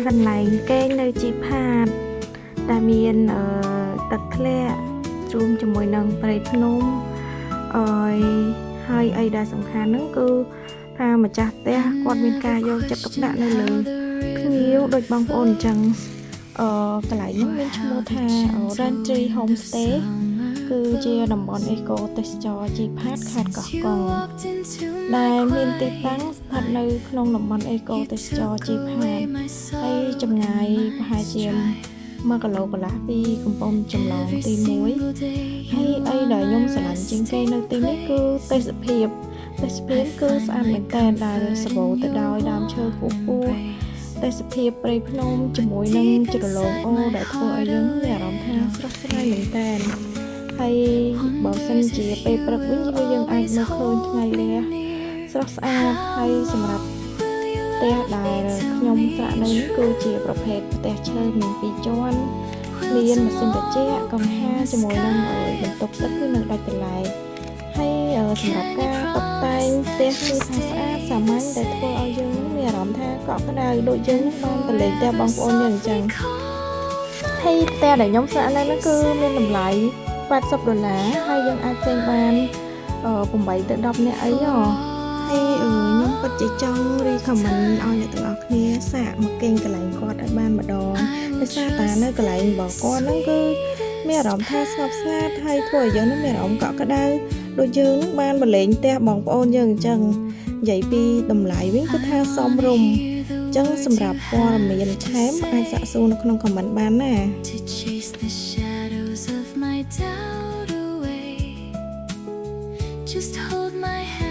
កន្លែងគេងនៅជីផាតដែលមានទឹកធ្លាក់ជួមជាមួយនឹងព្រៃភ្នំហើយអីដែលសំខាន់ហ្នឹងគឺថាម្ចាស់ផ្ទះគាត់មានការយកចិត្តទុកដាក់នៅលើភ្ញៀវដូចបងប្អូនអញ្ចឹងកន្លែងហ្នឹងមានឈ្មោះថា Raintree Homestay គឺជាតំបន់អេកូទេសចរជីផាតខេត្តកោះកុងដែលមានទីតាំងស្ថិតនៅក្នុងតំបន់អេកូទេសចរជីផាតហើយចម្ងាយប្រហែលជា1 គីឡូកន្លះពីកំពង់ចម្លងទី1ហើយអីដែលខ្ញុំស្រឡាញ់ជាងគេនៅទីនេះគឺទេសភាពគឺស្អាតមែនតើដែលសម្បូរទៅដោយដើមឈើខ្ពស់ទេសភាពព្រៃភ្នំជាមួយនឹងជ្រលងអូដែលធ្វើឲ្យយើងមានអារម្មណ៍ថាស្រស់ស្រាយមែនតើហើយបើសិនជាពេលព្រឹកវិញយើងអាចមើលឃើញថ្ងៃលះស្រស់ស្អាតហើយសម្រាប់ផ្ទះដែលខ្ញុំស្នាក់នៅនេះគឺជាប្រភេទផ្ទះឈើមាន2ជាន់មានម៉ាស៊ីនត្រជាក់កង្ហារជាមួយនឹងបន្ទប់ទឹកគឺនៅដាច់ដライហើយសម្រាប់ការតុបតែងផ្ទះគឺថាស្អាតសាមញ្ញដែលធ្វើឲ្យយើងមានអារម្មណ៍ថាកក់ក្ដៅដូចយើងបានទៅលេងផ្ទះបងប្អូនយើងអញ្ចឹងហើយផ្ទះដែលខ្ញុំស្នាក់នៅនោះគឺមានតម្លៃ$80ហើយយើងអាចទិញបាន8 ទៅ 10 នាក់អីហើយខ្ញុំពិតជាចង់ recommend ឲ្យអ្នកទាំងអស់គ្នាសាកមកគេងកន្លែងគាត់ឲ្យបានម្ដងដោយសារតែនៅកន្លែងរបស់គាត់ហ្នឹងគឺមានអារម្មណ៍ថាស្ងប់ស្ងាត់ហើយធ្វើឲ្យយើងមានអារម្មណ៍កក់ក្ដៅដូចយើងនឹងបានបលេងផ្ទះបងប្អូនយើងអញ្ចឹងនិយាយពីតម្លៃវិញគឺថាសមរម្យអញ្ចឹងសម្រាប់ព័ត៌មានថែមអាចសាកសួរនៅក្នុង comment បានណាJust hold my hand